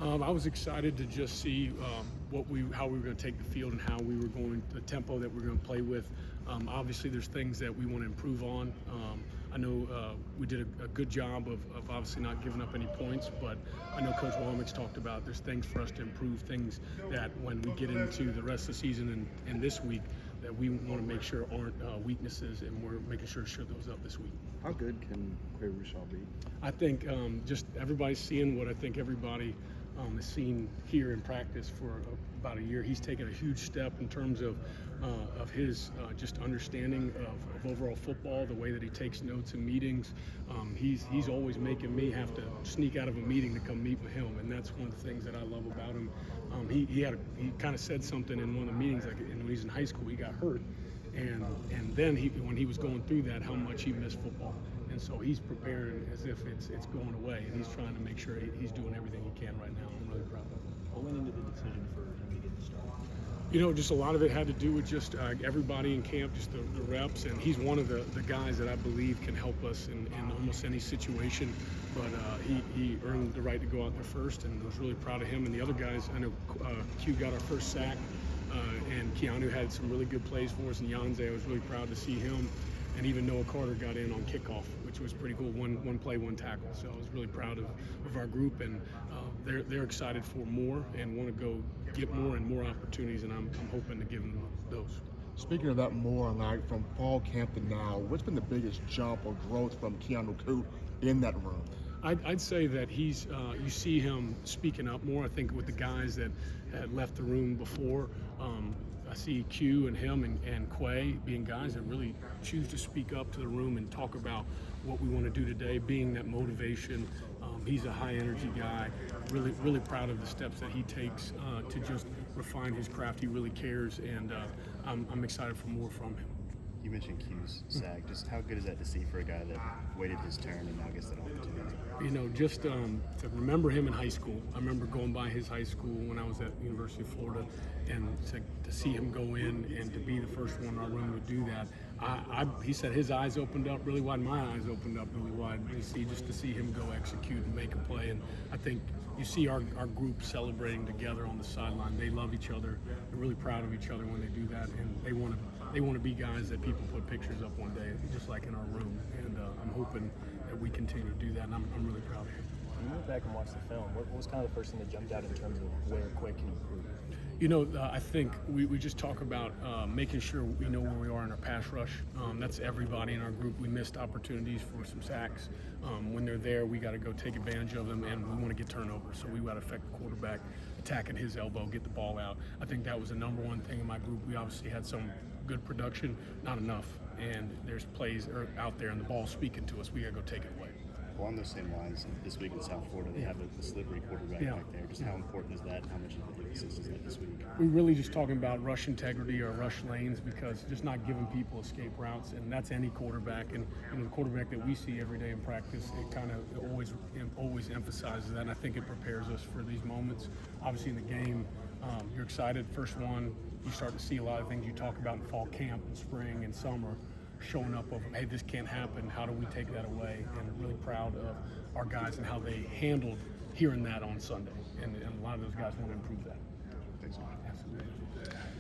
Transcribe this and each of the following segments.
I was excited to just see how we were going to take the field and how we were going, the tempo that we're going to play with. Obviously, there's things that we want to improve on. I know we did a good job of obviously not giving up any points, but I know Coach Womack's talked about there's things for us to improve, things that when we get into the rest of the season and this week, that we want to make sure aren't weaknesses, and we're making sure to show those up this week. How good can Quay Rushaw be? I think just everybody's seeing what I think everybody has seen here in practice for about a year. He's taken a huge step in terms of his just understanding of overall football, the way that he takes notes in meetings. He's always making me have to sneak out of a meeting to come meet with him, and that's one of the things that I love about him. He kind of said something in one of the meetings, like when he was in high school, he got hurt. And then when he was going through that, how much he missed football. And so he's preparing as if it's going away, and he's trying to make sure he's doing everything he can right now. I'm really proud of him. What went into the decision for him to get the start? Just a lot of it had to do with just everybody in camp, just the reps, and he's one of the guys that I believe can help us in almost any situation. But he earned the right to go out there first, and I was really proud of him. And the other guys, I know Q got our first sack, and Keanu had some really good plays for us, and Yanze, I was really proud to see him. And even Noah Carter got in on kickoff, which was pretty cool. One play, one tackle. So I was really proud of our group, and they're excited for more and want to go get more and more opportunities, and I'm hoping to give them those. Speaking of that more, like from fall camp to now, what's been the biggest jump or growth from Keanu Coote in that room? I'd say that he's, you see him speaking up more. I think with the guys that had left the room before, I see Q and him and Quay being guys that really choose to speak up to the room and talk about what we want to do today, being that motivation. He's a high energy guy, really proud of the steps that he takes to just refine his craft. He really cares, and I'm excited for more from him. You mentioned Q's sack. Just how good is that to see for a guy that waited his turn and now gets that opportunity? Just to remember him in high school. I remember going by his high school when I was at the University of Florida, and to see him go in and to be the first one in our room to do that. He said his eyes opened up really wide. My eyes opened up really wide. Just to see him go execute and make a play. And I think you see our group celebrating together on the sideline. They love each other. They're really proud of each other when they do that, and they want to be guys that people put pictures up one day, just like in our room. And I'm hoping that we continue to do that, and I'm really proud of him. When you went back and watched the film, what was kind of the first thing that jumped out in terms of where Quay can improve? I think we just talk about making sure we know where we are in our pass rush. That's everybody in our group. We missed opportunities for some sacks. When they're there, we got to go take advantage of them, and we want to get turnovers. So we got to affect the quarterback, attacking his elbow, get the ball out. I think that was the number one thing in my group. We obviously had some good production, not enough. And there's plays out there, and the ball's speaking to us. We got to go take it away. Along those same lines, this week in South Florida, they have a slippery quarterback back there. Just how important is that, and how much of an emphasis is that this week? We're really just talking about rush integrity or rush lanes, because just not giving people escape routes, and that's any quarterback. And the quarterback that we see every day in practice, it kind of always emphasizes that, and I think it prepares us for these moments. Obviously in the game, you're excited. First one, you start to see a lot of things you talk about in fall camp and spring and summer, showing up of, hey, this can't happen, how do we take that away? And really proud of our guys and how they handled hearing that on Sunday. And a lot of those guys want to improve that. Thanks, man. Absolutely.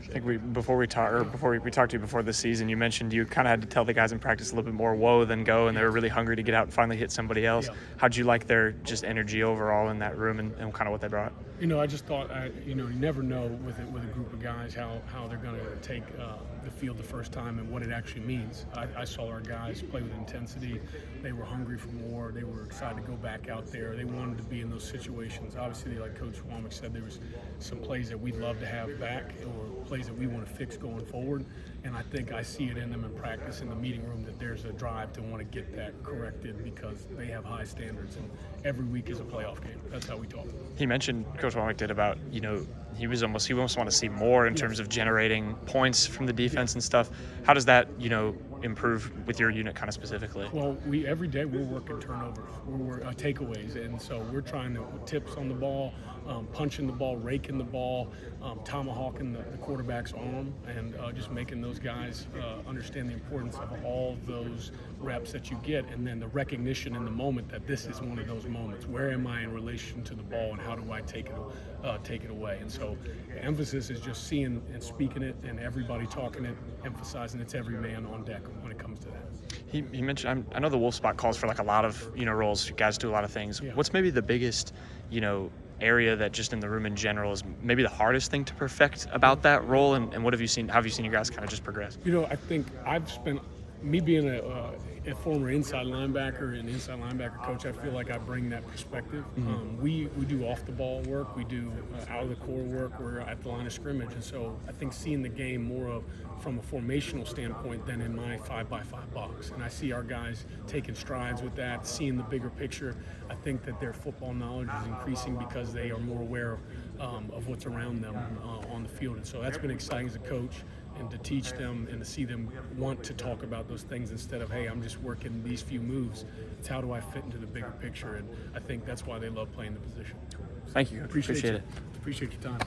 I think before we talked to you before the season, you mentioned you kind of had to tell the guys in practice a little bit more whoa than go, and they were really hungry to get out and finally hit somebody else. Yeah. How'd you like their just energy overall in that room and kind of what they brought? I just thought, you never know with a group of guys how they're going to take the field the first time and what it actually means. I saw our guys play with intensity. They were hungry for more. They were excited to go back out there. They wanted to be in those situations. Obviously, like Coach Womack said, there was some plays that we'd love to have back, or plays that we want to fix going forward. And I think I see it in them in practice in the meeting room that there's a drive to want to get that corrected, because they have high standards, and every week is a playoff game. That's how we talk. He mentioned, Coach Womack did, about, he almost want to see more in terms of generating points from the defense and stuff. How does that, improve with your unit kind of specifically? Well, every day we're working turnovers, we're takeaways, and so we're trying to put tips on the ball, punching the ball, raking the ball, tomahawking the quarterback's arm, and just making those guys understand the importance of all those reps that you get, and then the recognition in the moment that this is one of those moments. Where am I in relation to the ball, and how do I take it away? And so the emphasis is just seeing and speaking it, and everybody talking it, emphasizing it's every man on deck when it comes to that. He mentioned, I know the Wolf spot calls for like a lot of, roles. You guys do a lot of things. Yeah. What's maybe the biggest, area that just in the room in general is maybe the hardest thing to perfect about that role? And what have you seen? How have you seen you guys kind of just progress? I think I've spent, me being a former inside linebacker and inside linebacker coach, I feel like I bring that perspective. We do off the ball work, we do out of the core work, we're at the line of scrimmage, and so I think seeing the game more from a formational standpoint than in my 5x5 box. And I see our guys taking strides with that, seeing the bigger picture. I think that their football knowledge is increasing because they are more aware of what's around them on the field. And so that's been exciting as a coach, and to teach them and to see them want to talk about those things instead of, hey, I'm just working these few moves. It's how do I fit into the bigger picture? And I think that's why they love playing the position. Thank you. Appreciate it. Appreciate your time.